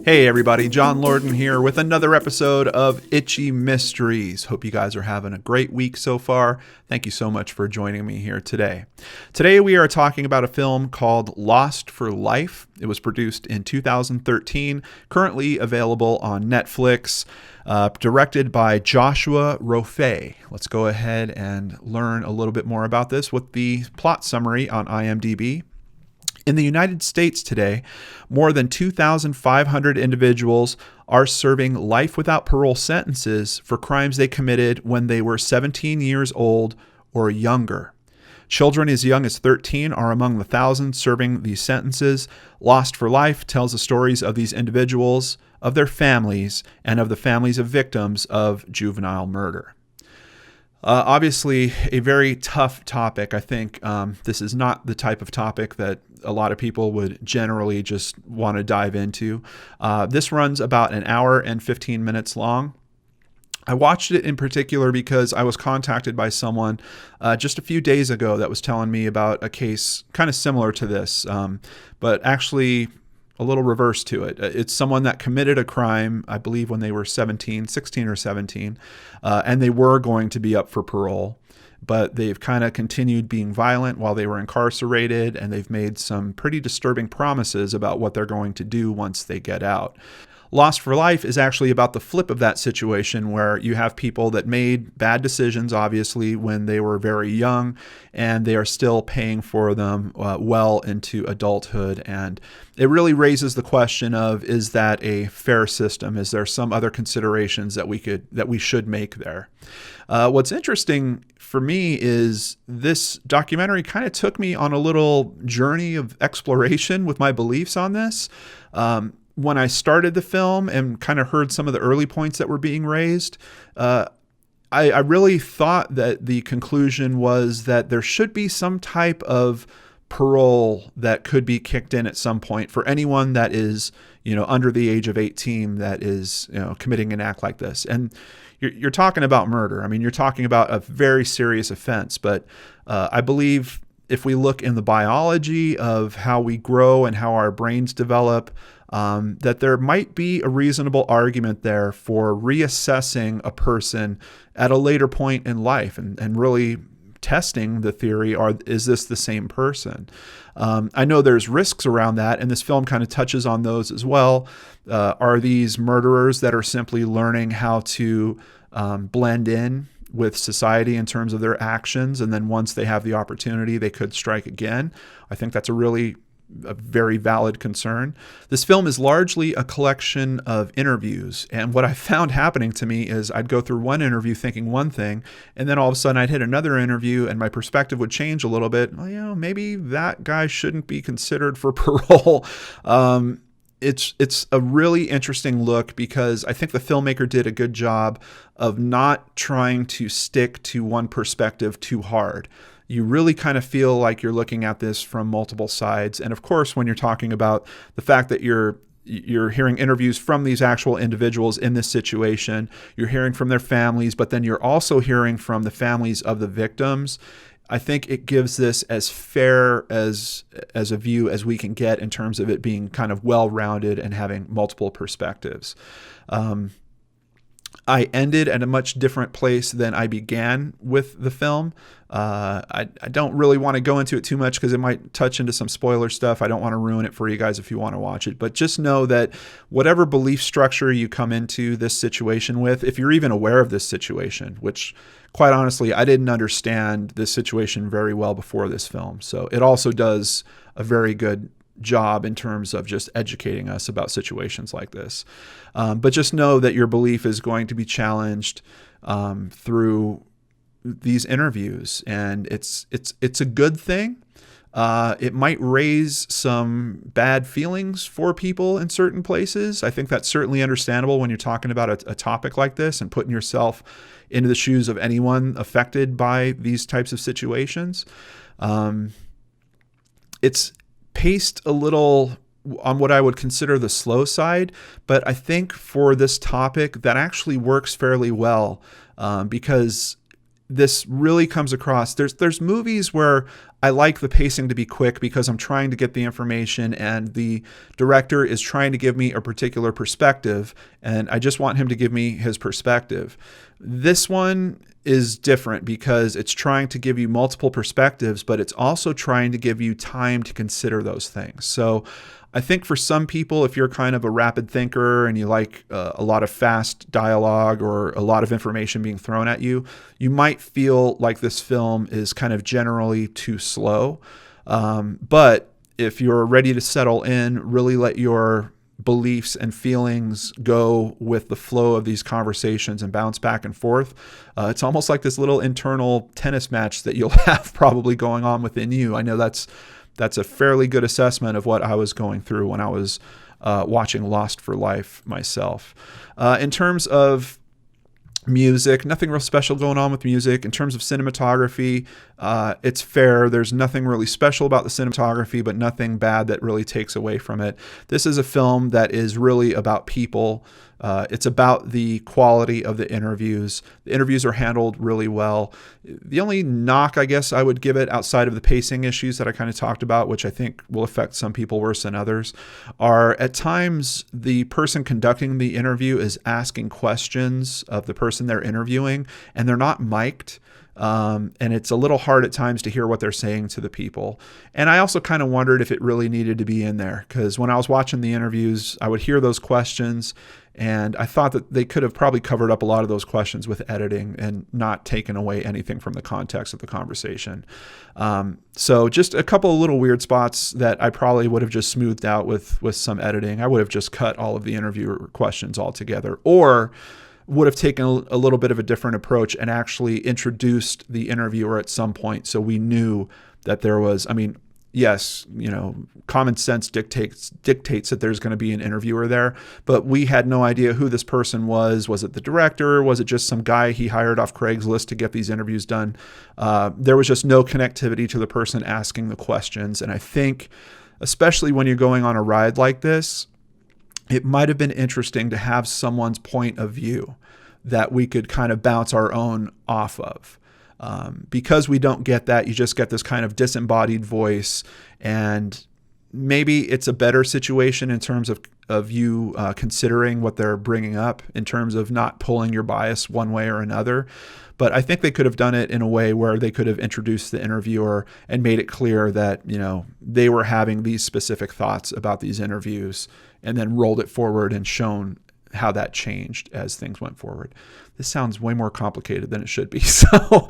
Hey everybody, John Lorden here with another episode of Itchy Mysteries. Hope you guys are having a great week so far. Thank you so much for joining me here today. Today we are talking about a film called Lost for Life. It was produced in 2013, currently available on Netflix, directed by Joshua Rofe. Let's go ahead and learn a little bit more about this with the plot summary on IMDb. In the United States today, more than 2,500 individuals are serving life without parole sentences for crimes they committed when they were 17 years old or younger. Children as young as 13 are among the thousands serving these sentences. Lost for Life tells the stories of these individuals, of their families, and of the families of victims of juvenile murder. Obviously, a very tough topic. I think this is not the type of topic that a lot of people would generally just want to dive into. This runs about an hour and 15 minutes long. I watched it in particular because I was contacted by someone just a few days ago that was telling me about a case kind of similar to this, but actually a little reverse to it. It's someone that committed a crime, I believe, when they were 16 or 17, and they were going to be up for parole, but they've kind of continued being violent while they were incarcerated, and they've made some pretty disturbing promises about what they're going to do once they get out. Lost for Life is actually about the flip of that situation, where you have people that made bad decisions, obviously, when they were very young, and they are still paying for them well into adulthood. And it really raises the question of, is that a fair system? Is there some other considerations that we should make there? What's interesting for me is this documentary kind of took me on a little journey of exploration with my beliefs on this. When I started the film and kind of heard some of the early points that were being raised, I really thought that the conclusion was that there should be some type of parole that could be kicked in at some point for anyone that is, under the age of 18 that is, committing an act like this. And you're talking about murder. I mean, you're talking about a very serious offense, but I believe if we look in the biology of how we grow and how our brains develop, that there might be a reasonable argument there for reassessing a person at a later point in life and really testing the theory, is this the same person? I know there's risks around that, and this film kind of touches on those as well. Are these murderers that are simply learning how to blend in with society in terms of their actions, and then once they have the opportunity, they could strike again? I think that's a very valid concern. This film is largely a collection of interviews, and what I found happening to me is I'd go through one interview thinking one thing, and then all of a sudden I'd hit another interview and my perspective would change a little bit. Well, maybe that guy shouldn't be considered for parole. It's a really interesting look because I think the filmmaker did a good job of not trying to stick to one perspective too hard. You really kind of feel like you're looking at this from multiple sides. And of course, when you're talking about the fact that you're hearing interviews from these actual individuals in this situation, you're hearing from their families, but then you're also hearing from the families of the victims. I think it gives this as fair as a view as we can get in terms of it being kind of well-rounded and having multiple perspectives. I ended at a much different place than I began with the film. I don't really want to go into it too much because it might touch into some spoiler stuff. I don't want to ruin it for you guys if you want to watch it. But just know that whatever belief structure you come into this situation with, if you're even aware of this situation, which quite honestly, I didn't understand this situation very well before this film. So it also does a very good job in terms of just educating us about situations like this. But just know that your belief is going to be challenged through these interviews, and it's a good thing. It might raise some bad feelings for people in certain places. I think that's certainly understandable when you're talking about a topic like this and putting yourself into the shoes of anyone affected by these types of situations. It's paced a little on what I would consider the slow side, but I think for this topic that actually works fairly well because this really comes across. There's movies where I like the pacing to be quick because I'm trying to get the information and the director is trying to give me a particular perspective and I just want him to give me his perspective. This one is different because it's trying to give you multiple perspectives, but it's also trying to give you time to consider those things. So I think for some people, if you're kind of a rapid thinker and you like a lot of fast dialogue or a lot of information being thrown at you, you might feel like this film is kind of generally too slow. But if you're ready to settle in, really let your beliefs and feelings go with the flow of these conversations and bounce back and forth. It's almost like this little internal tennis match that you'll have probably going on within you. I know that's a fairly good assessment of what I was going through when I was watching Lost for Life myself. In terms of music, nothing real special going on with music. In terms of cinematography, it's fair. There's nothing really special about the cinematography, but nothing bad that really takes away from it. This is a film that is really about people. It's about the quality of the interviews. The interviews are handled really well. The only knock, I guess, I would give it outside of the pacing issues that I kind of talked about, which I think will affect some people worse than others, are at times the person conducting the interview is asking questions of the person they're interviewing, and they're not mic'd. And it's a little hard at times to hear what they're saying to the people. And I also kind of wondered if it really needed to be in there, because when I was watching the interviews, I would hear those questions and I thought that they could have probably covered up a lot of those questions with editing and not taken away anything from the context of the conversation. So just a couple of little weird spots that I probably would have just smoothed out with some editing. I would have just cut all of the interviewer questions altogether, or would have taken a little bit of a different approach and actually introduced the interviewer at some point so we knew that there was, I mean, yes, common sense dictates that there's going to be an interviewer there, but we had no idea who this person was. Was it the director? Was it just some guy he hired off Craigslist to get these interviews done? There was just no connectivity to the person asking the questions. And I think, especially when you're going on a ride like this, it might have been interesting to have someone's point of view that we could kind of bounce our own off of. Because we don't get that, you just get this kind of disembodied voice, and maybe it's a better situation in terms of you considering what they're bringing up in terms of not pulling your bias one way or another. But I think they could have done it in a way where they could have introduced the interviewer and made it clear that, they were having these specific thoughts about these interviews, and then rolled it forward and shown how that changed as things went forward. This sounds way more complicated than it should be. So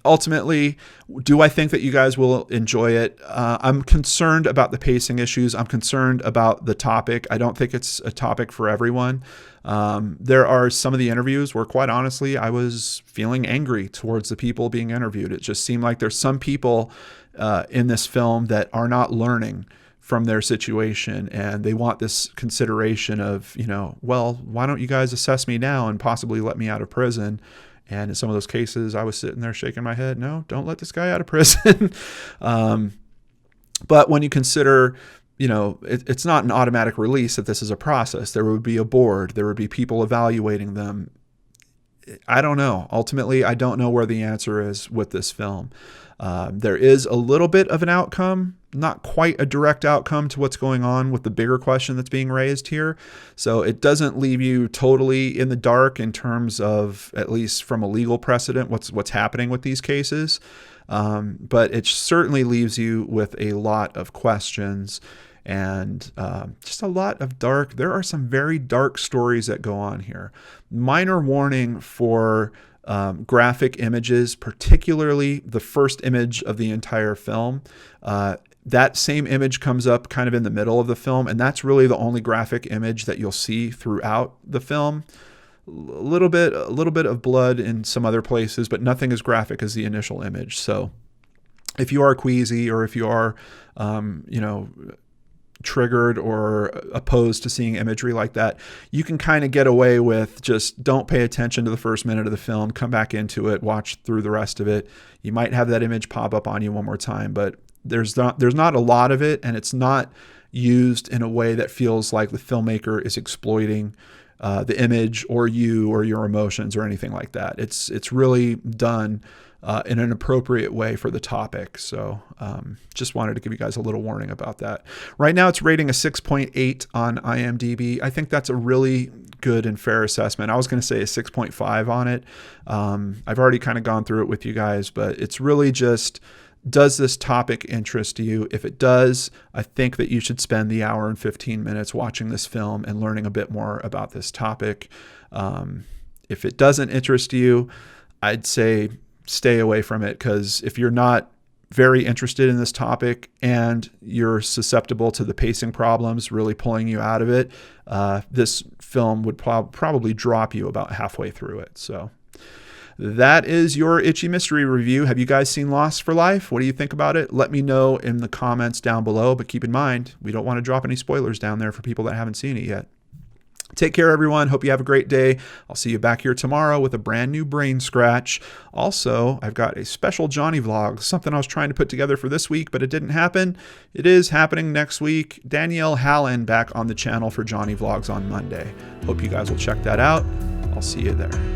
ultimately, do I think that you guys will enjoy it? I'm concerned about the pacing issues. I'm concerned about the topic. I don't think it's a topic for everyone. There are some of the interviews where, quite honestly, I was feeling angry towards the people being interviewed. It just seemed like there's some people in this film that are not learning from their situation, and they want this consideration of, well, why don't you guys assess me now and possibly let me out of prison? And in some of those cases, I was sitting there shaking my head, no, don't let this guy out of prison. But when you consider, it's not an automatic release, that this is a process. There would be a board. There would be people evaluating them. I don't know. Ultimately, I don't know where the answer is with this film. There is a little bit of an outcome, not quite a direct outcome to what's going on with the bigger question that's being raised here. So it doesn't leave you totally in the dark in terms of, at least from a legal precedent, what's happening with these cases. But it certainly leaves you with a lot of questions and just a lot of there are some very dark stories that go on here. Minor warning for graphic images, particularly the first image of the entire film. That same image comes up kind of in the middle of the film, and that's really the only graphic image that you'll see throughout the film. A little bit of blood in some other places, but nothing as graphic as the initial image. So if you are queasy, or if you are, triggered or opposed to seeing imagery like that, you can kind of get away with just don't pay attention to the first minute of the film, come back into it, watch through the rest of it. You might have that image pop up on you one more time, but there's not a lot of it, and it's not used in a way that feels like the filmmaker is exploiting the image or you or your emotions or anything like that. It's really done in an appropriate way for the topic. So just wanted to give you guys a little warning about that. Right now it's rating a 6.8 on IMDb. I think that's a really good and fair assessment. I was going to say a 6.5 on it. I've already kind of gone through it with you guys, but it's really just, does this topic interest you? If it does, I think that you should spend the hour and 15 minutes watching this film and learning a bit more about this topic. If it doesn't interest you, I'd say stay away from it, because if you're not very interested in this topic and you're susceptible to the pacing problems really pulling you out of it, this film would probably drop you about halfway through it. So that is your Itchy Mystery review. Have you guys seen Lost for Life? What do you think about it? Let me know in the comments down below, but keep in mind, we don't want to drop any spoilers down there for people that haven't seen it yet. Take care, everyone. Hope you have a great day. I'll see you back here tomorrow with a brand new brain scratch. Also, I've got a special Johnny vlog, something I was trying to put together for this week, but it didn't happen. It is happening next week. Danielle Hallen back on the channel for Johnny vlogs on Monday. Hope you guys will check that out. I'll see you there.